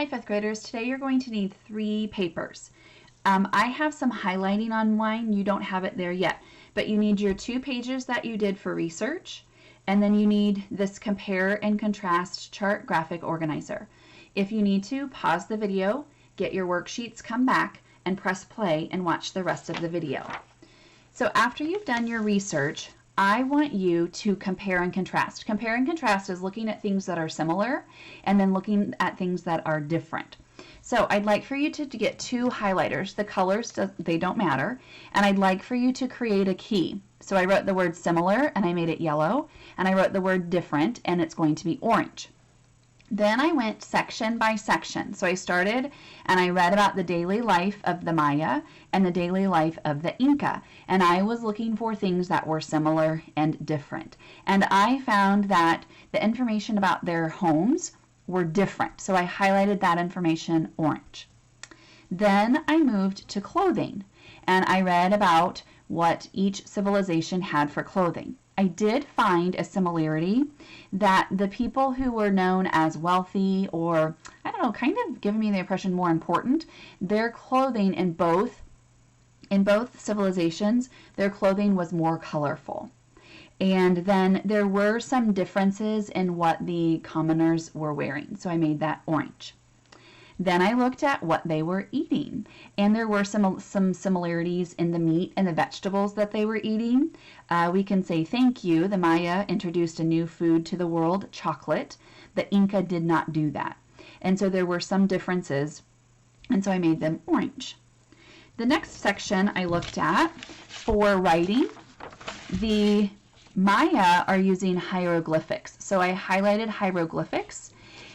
Hi, fifth graders. Today you're going to need 3 papers. I have some highlighting on mine. You don't have it there yet, but you need your 2 pages that you did for research, and then you need this compare and contrast chart graphic organizer. If you need to, pause the video, get your worksheets, come back, and press play and watch the rest of the video. So after you've done your research, I want you to compare and contrast. Compare and contrast is looking at things that are similar and then looking at things that are different. So I'd like for you to get 2 highlighters. The colors, they don't matter. And I'd like for you to create a key. So I wrote the word similar and I made it yellow. And I wrote the word different and it's going to be orange. Then I went section by section. So I started and I read about the daily life of the Maya and the daily life of the Inca. And I was looking for things that were similar and different. And I found that the information about their homes were different. So I highlighted that information orange. Then I moved to clothing and I read about what each civilization had for clothing. I did find a similarity that the people who were known as wealthy or, I don't know, kind of giving me the impression more important, their clothing in both civilizations, their clothing was more colorful. And then there were some differences in what the commoners were wearing, so I made that orange. Then I looked at what they were eating, and there were some similarities in the meat and the vegetables that they were eating. We can say thank you. The Maya introduced a new food to the world, chocolate. The Inca did not do that. And so there were some differences, and so I made them orange. The next section I looked at for writing, the Maya are using hieroglyphics. So I highlighted hieroglyphics.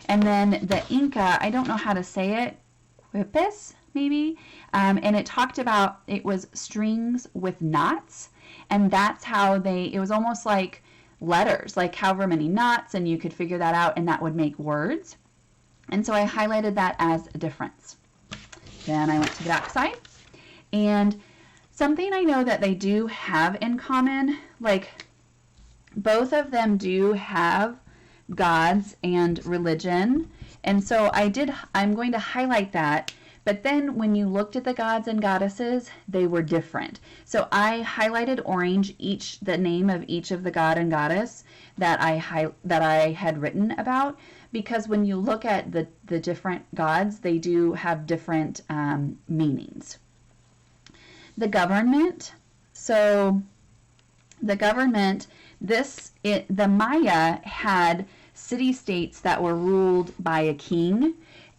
And then the Inca, I don't know how to say it, quipis maybe, and it talked about, it was strings with knots, and that's how it was almost like letters, like however many knots, and you could figure that out, and that would make words. And so I highlighted that as a difference. Then I went to the back side, and something I know that they do have in common, like both of them do have gods and religion, and so I'm going to highlight that, but then when you looked at the gods and goddesses, they were different. So I highlighted orange the name of each of the god and goddess that I had written about, because when you look at the different gods, they do have different meanings. The government, so the government, the Maya had city-states that were ruled by a king,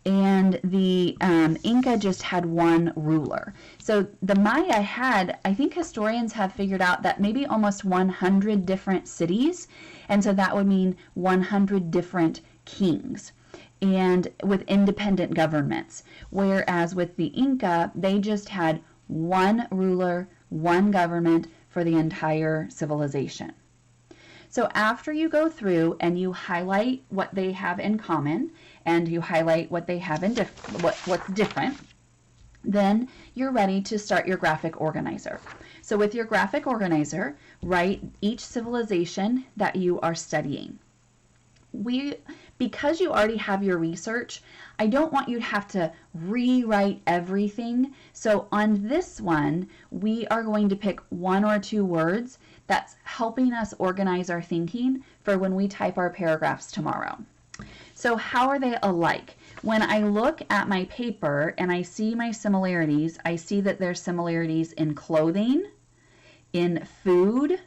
and the Inca just had one ruler. So the Maya had, I think historians have figured out that maybe almost 100 different cities, and so that would mean 100 different kings, and with independent governments. Whereas with the Inca, they just had one ruler, one government for the entire civilization. So after you go through and you highlight what they have in common and you highlight what they have in what's different, then you're ready to start your graphic organizer. So with your graphic organizer, write each civilization that you are studying. Because you already have your research, I don't want you to have to rewrite everything. So on this one, we are going to pick 1 or 2 words that's helping us organize our thinking for when we type our paragraphs tomorrow. So how are they alike? When I look at my paper and I see my similarities, I see that there's similarities in clothing, in food,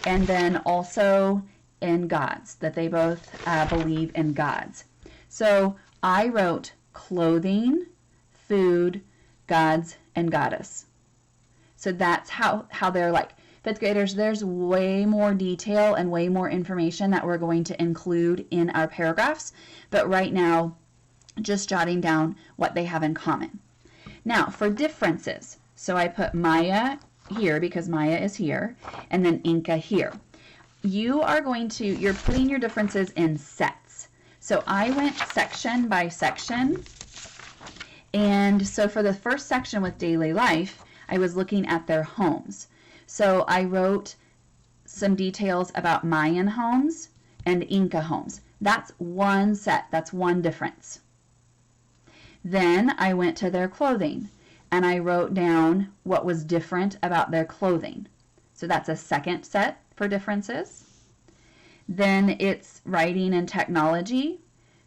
and then also in gods, that they both believe in gods. So I wrote clothing, food, gods, and goddess. So that's how they're like. Fifth graders, there's way more detail and way more information that we're going to include in our paragraphs, but right now, just jotting down what they have in common. Now, for differences, so I put Maya here because Maya is here, and then Inca here. You're putting your differences in sets. So I went section by section, and so for the first section with daily life, I was looking at their homes. So I wrote some details about Mayan homes and Inca homes. That's one set. That's one difference. Then I went to their clothing and I wrote down what was different about their clothing. So that's a second set for differences. Then it's writing and technology.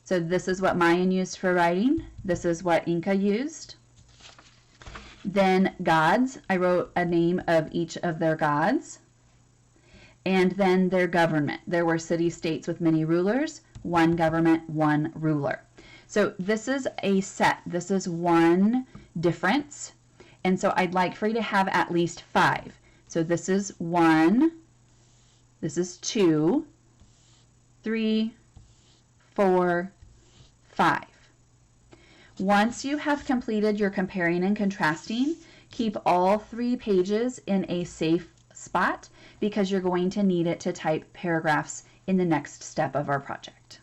So this is what Mayan used for writing. This is what Inca used. Then gods, I wrote a name of each of their gods. And then their government. There were city-states with many rulers, one government, one ruler. So this is a set. This is one difference. And so I'd like for you to have at least 5. So this is 1, this is 2, 3, 4, 5. Once you have completed your comparing and contrasting, keep all 3 pages in a safe spot because you're going to need it to type paragraphs in the next step of our project.